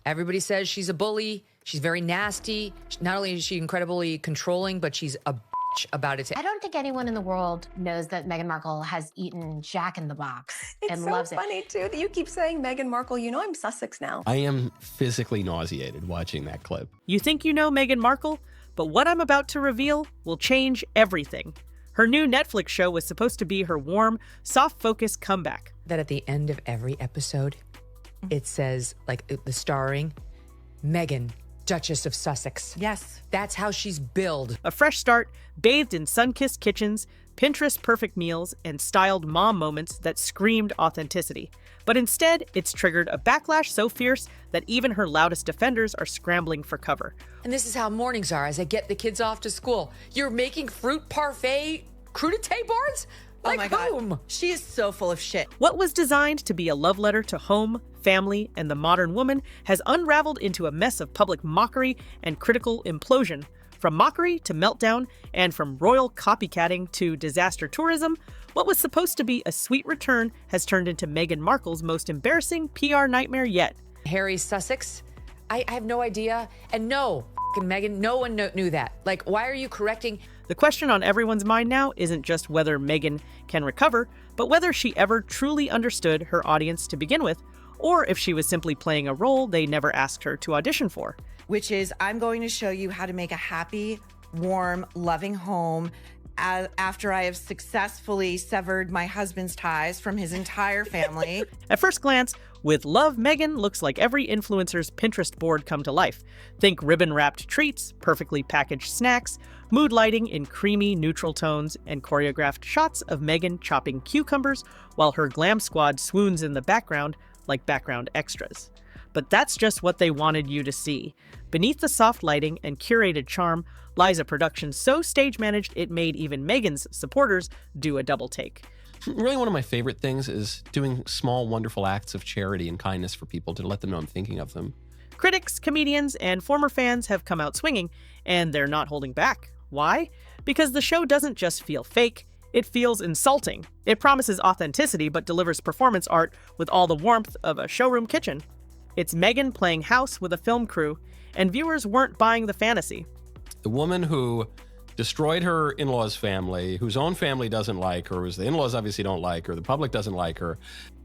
Everybody says she's a bully. She's very nasty. Not only is she incredibly controlling, but she's a bitch about it. I don't think anyone in the world knows that Meghan Markle has eaten Jack in the Box and loves it. It's so funny, too, that you keep saying Meghan Markle. You know I'm Sussex now. I am physically nauseated watching that clip. You think you know Meghan Markle, but what I'm about to reveal will change everything. Her new Netflix show was supposed to be her warm, soft-focused comeback. That at the end of every episode, it says, like, the starring, Megyn, Duchess of Sussex. Yes. That's how she's billed. A fresh start, bathed in sun-kissed kitchens, Pinterest-perfect meals, and styled mom moments that screamed authenticity. But instead, it's triggered a backlash so fierce that even her loudest defenders are scrambling for cover. And this is how mornings are as I get the kids off to school. You're making fruit parfait crudité boards? Like, oh my whom? God. She is so full of shit. What was designed to be a love letter to home, family, and the modern woman has unraveled into a mess of public mockery and critical implosion. From mockery to meltdown, and from royal copycatting to disaster tourism, what was supposed to be a sweet return has turned into Meghan Markle's most embarrassing PR nightmare yet. Harry Sussex? I have no idea. And no, Megyn, no one knew that. Like, why are you correcting? The question on everyone's mind now isn't just whether Megyn can recover, but whether she ever truly understood her audience to begin with, or if she was simply playing a role they never asked her to audition for. Which is, I'm going to show you how to make a happy, warm, loving home after I have successfully severed my husband's ties from his entire family. At first glance, with Love, Megyn looks like every influencer's Pinterest board come to life. Think ribbon-wrapped treats, perfectly packaged snacks, mood lighting in creamy, neutral tones, and choreographed shots of Megyn chopping cucumbers while her glam squad swoons in the background like background extras. But that's just what they wanted you to see. Beneath the soft lighting and curated charm lies a production so stage-managed it made even Megyn's supporters do a double take. Really, one of my favorite things is doing small, wonderful acts of charity and kindness for people to let them know I'm thinking of them. Critics, comedians, and former fans have come out swinging, and they're not holding back. Why? Because the show doesn't just feel fake, it feels insulting. It promises authenticity but delivers performance art with all the warmth of a showroom kitchen. It's Megyn playing house with a film crew, and viewers weren't buying the fantasy. The woman who destroyed her in-laws' family, whose own family doesn't like her, whose the in-laws obviously don't like her, the public doesn't like her.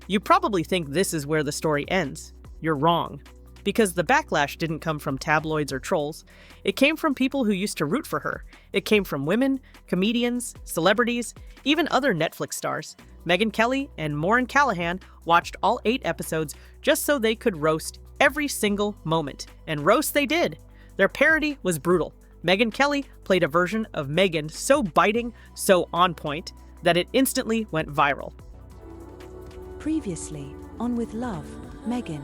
You probably think this is where the story ends. You're wrong. Because the backlash didn't come from tabloids or trolls. It came from people who used to root for her. It came from women, comedians, celebrities, even other Netflix stars. Megyn Kelly and Maureen Callahan watched all 8 episodes just so they could roast every single moment. And roast they did. Their parody was brutal. Megyn Kelly played a version of Megyn so biting, so on point, that it instantly went viral. Previously on With Love, Megyn.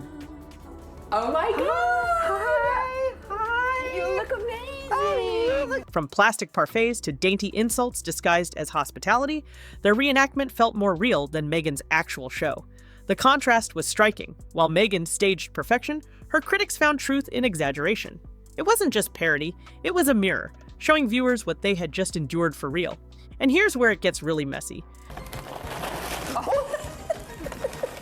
Oh my God! Hi! You look amazing! From plastic parfaits to dainty insults disguised as hospitality, their reenactment felt more real than Megyn's actual show. The contrast was striking. While Megyn staged perfection, her critics found truth in exaggeration. It wasn't just parody, it was a mirror, showing viewers what they had just endured for real. And here's where it gets really messy. Oh.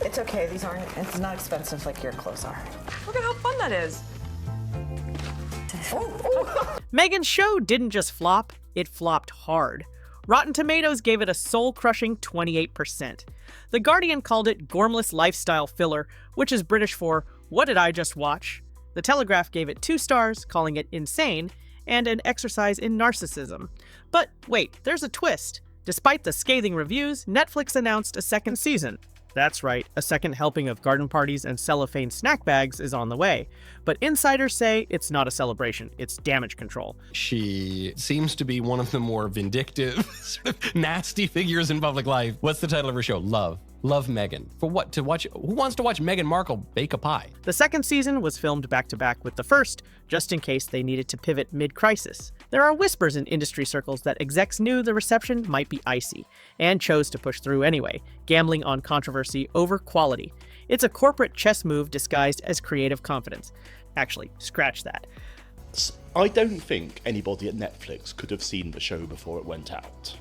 It's okay, it's not expensive like your clothes are. Look at how fun that is. Megyn's show didn't just flop, it flopped hard. Rotten Tomatoes gave it a soul-crushing 28%. The Guardian called it gormless lifestyle filler, which is British for, what did I just watch? The Telegraph gave it 2 stars, calling it insane, and an exercise in narcissism. But wait, there's a twist. Despite the scathing reviews, Netflix announced a second season. That's right, a second helping of garden parties and cellophane snack bags is on the way. But insiders say it's not a celebration, it's damage control. She seems to be one of the more vindictive, sort of nasty figures in public life. What's the title of her show? Love. Love Megyn. For what? To watch? Who wants to watch Meghan Markle bake a pie? The second season was filmed back-to-back with the first, just in case they needed to pivot mid-crisis. There are whispers in industry circles that execs knew the reception might be icy, and chose to push through anyway, gambling on controversy over quality. It's a corporate chess move disguised as creative confidence. Actually, scratch that. I don't think anybody at Netflix could have seen the show before it went out.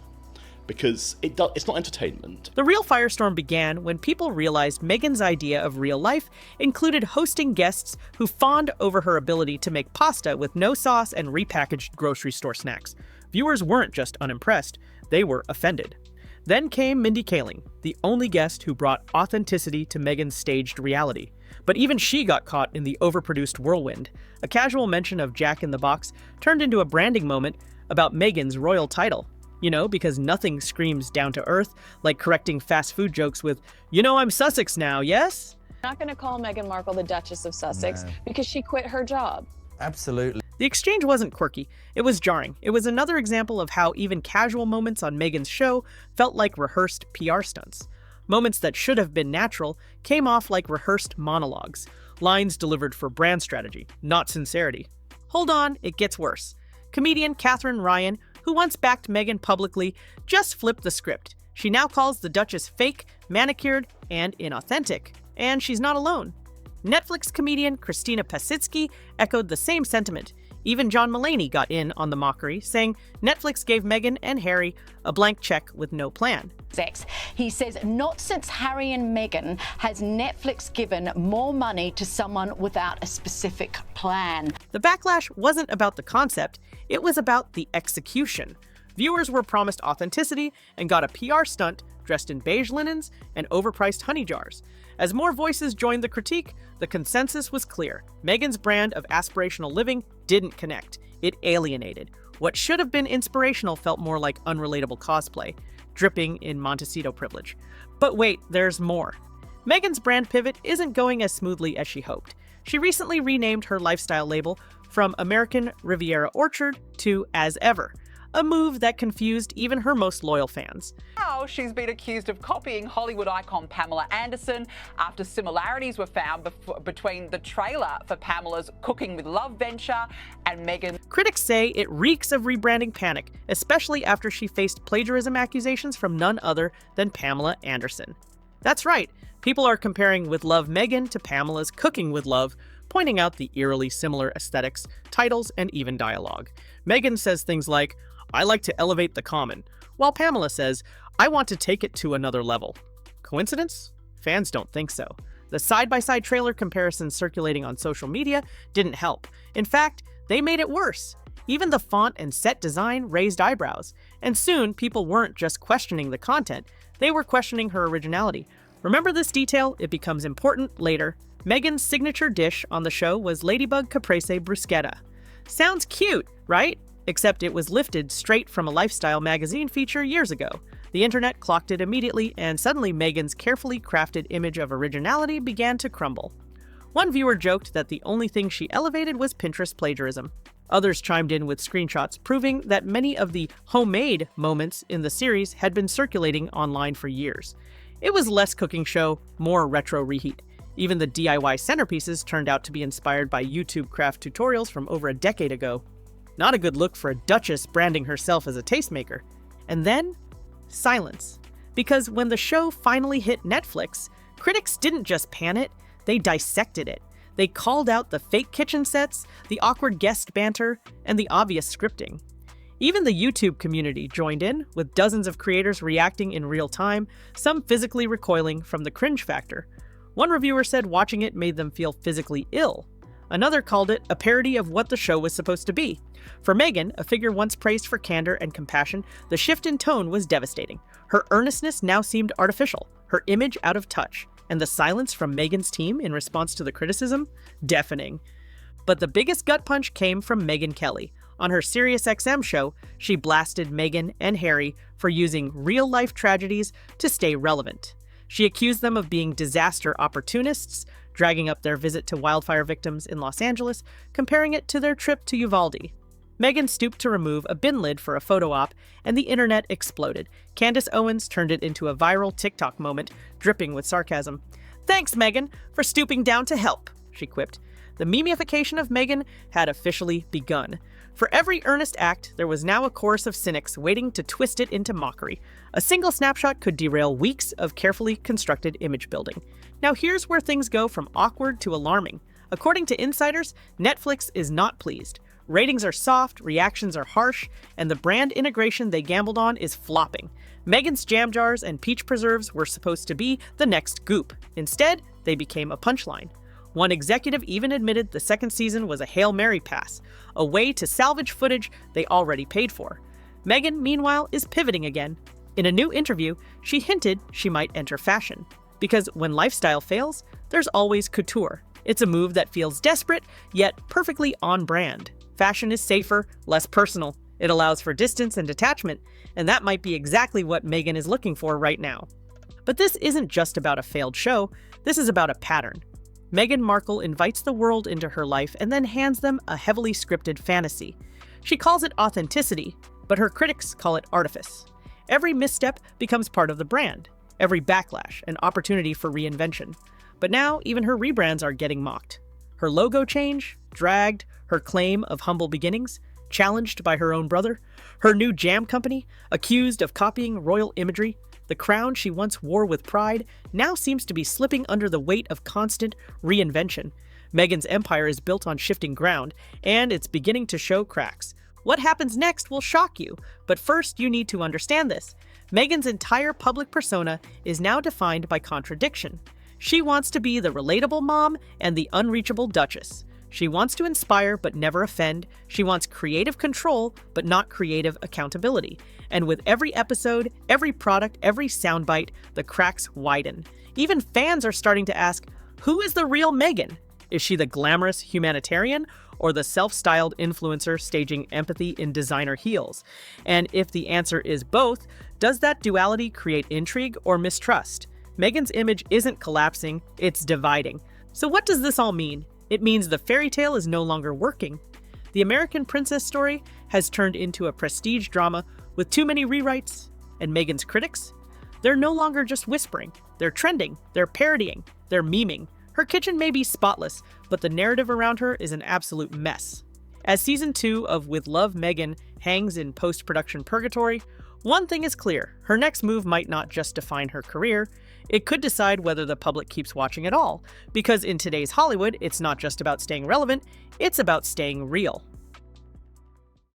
because it's not entertainment. The real firestorm began when people realized Megyn's idea of real life included hosting guests who fawned over her ability to make pasta with no sauce and repackaged grocery store snacks. Viewers weren't just unimpressed, they were offended. Then came Mindy Kaling, the only guest who brought authenticity to Megyn's staged reality. But even she got caught in the overproduced whirlwind. A casual mention of Jack in the Box turned into a branding moment about Megyn's royal title. You know, because nothing screams down to earth like correcting fast food jokes with, "You know, I'm Sussex now, yes?" I'm not going to call Meghan Markle the Duchess of Sussex because she quit her job. Absolutely. The exchange wasn't quirky. It was jarring. It was another example of how even casual moments on Megyn's show felt like rehearsed PR stunts. Moments that should have been natural came off like rehearsed monologues, lines delivered for brand strategy, not sincerity. Hold on, it gets worse. Comedian Katherine Ryan, who once backed Megyn publicly, just flipped the script. She now calls the Duchess fake, manicured, and inauthentic. And she's not alone. Netflix comedian Christina Pasitsky echoed the same sentiment. Even John Mulaney got in on the mockery, saying Netflix gave Meghan and Harry a blank check with no plan. He says not since Harry and Meghan has Netflix given more money to someone without a specific plan. The backlash wasn't about the concept, it was about the execution. Viewers were promised authenticity and got a PR stunt dressed in beige linens and overpriced honey jars. As more voices joined the critique, the consensus was clear. Megyn's brand of aspirational living didn't connect. It alienated. What should have been inspirational felt more like unrelatable cosplay, dripping in Montecito privilege. But wait, there's more. Megyn's brand pivot isn't going as smoothly as she hoped. She recently renamed her lifestyle label from American Riviera Orchard to As Ever, a move that confused even her most loyal fans. Now she's been accused of copying Hollywood icon Pamela Anderson after similarities were found between the trailer for Pamela's Cooking with Love venture and Megyn. Critics say it reeks of rebranding panic, especially after she faced plagiarism accusations from none other than Pamela Anderson. That's right, people are comparing With Love Megyn to Pamela's Cooking with Love, pointing out the eerily similar aesthetics, titles, and even dialogue. Megyn says things like, "I like to elevate the common," while Pamela says, "I want to take it to another level." Coincidence? Fans don't think so. The side-by-side trailer comparisons circulating on social media didn't help. In fact, they made it worse. Even the font and set design raised eyebrows. And soon, people weren't just questioning the content, they were questioning her originality. Remember this detail? It becomes important later. Megyn's signature dish on the show was Ladybug Caprese Bruschetta. Sounds cute, right? Except it was lifted straight from a lifestyle magazine feature years ago. The internet clocked it immediately, and suddenly Megyn's carefully crafted image of originality began to crumble. One viewer joked that the only thing she elevated was Pinterest plagiarism. Others chimed in with screenshots proving that many of the homemade moments in the series had been circulating online for years. It was less cooking show, more retro reheat. Even the DIY centerpieces turned out to be inspired by YouTube craft tutorials from over a decade ago. Not a good look for a duchess branding herself as a tastemaker. And then, silence. Because when the show finally hit Netflix, critics didn't just pan it, they dissected it. They called out the fake kitchen sets, the awkward guest banter, and the obvious scripting. Even the YouTube community joined in, with dozens of creators reacting in real time, some physically recoiling from the cringe factor. One reviewer said watching it made them feel physically ill. Another called it a parody of what the show was supposed to be. For Megyn, a figure once praised for candor and compassion, the shift in tone was devastating. Her earnestness now seemed artificial, her image out of touch, and the silence from Megyn's team in response to the criticism, deafening. But the biggest gut punch came from Megyn Kelly. On her SiriusXM show, she blasted Meghan and Harry for using real-life tragedies to stay relevant. She accused them of being disaster opportunists, dragging up their visit to wildfire victims in Los Angeles, comparing it to their trip to Uvalde. Megyn stooped to remove a bin lid for a photo op, and the internet exploded. Candace Owens turned it into a viral TikTok moment, dripping with sarcasm. "Thanks, Megyn, for stooping down to help," she quipped. The memeification of Megyn had officially begun. For every earnest act, there was now a chorus of cynics waiting to twist it into mockery. A single snapshot could derail weeks of carefully constructed image building. Now here's where things go from awkward to alarming. According to insiders, Netflix is not pleased. Ratings are soft, reactions are harsh, and the brand integration they gambled on is flopping. Megyn's jam jars and peach preserves were supposed to be the next Goop. Instead, they became a punchline. One executive even admitted the second season was a Hail Mary pass, a way to salvage footage they already paid for. Megyn, meanwhile, is pivoting again. In a new interview, she hinted she might enter fashion. Because when lifestyle fails, there's always couture. It's a move that feels desperate, yet perfectly on brand. Fashion is safer, less personal. It allows for distance and detachment, and that might be exactly what Megyn is looking for right now. But this isn't just about a failed show, this is about a pattern. Meghan Markle invites the world into her life and then hands them a heavily scripted fantasy. She calls it authenticity, but her critics call it artifice. Every misstep becomes part of the brand, every backlash an opportunity for reinvention. But now, even her rebrands are getting mocked. Her logo change, dragged, her claim of humble beginnings, challenged by her own brother, her new jam company, accused of copying royal imagery, the crown she once wore with pride now seems to be slipping under the weight of constant reinvention. Megyn's empire is built on shifting ground, and it's beginning to show cracks. What happens next will shock you, but first you need to understand this. Megyn's entire public persona is now defined by contradiction. She wants to be the relatable mom and the unreachable duchess. She wants to inspire but never offend. She wants creative control but not creative accountability. And with every episode, every product, every soundbite, the cracks widen. Even fans are starting to ask, who is the real Megyn? Is she the glamorous humanitarian or the self-styled influencer staging empathy in designer heels? And if the answer is both, does that duality create intrigue or mistrust? Megyn's image isn't collapsing, it's dividing. So what does this all mean? It means the fairy tale is no longer working. The American princess story has turned into a prestige drama with too many rewrites. And Megyn's critics? They're no longer just whispering. They're trending, they're parodying, they're memeing. Her kitchen may be spotless, but the narrative around her is an absolute mess. As season 2 of With Love, Megyn hangs in post-production purgatory, one thing is clear. Her next move might not just define her career, it could decide whether the public keeps watching at all. Because in today's Hollywood, it's not just about staying relevant, it's about staying real.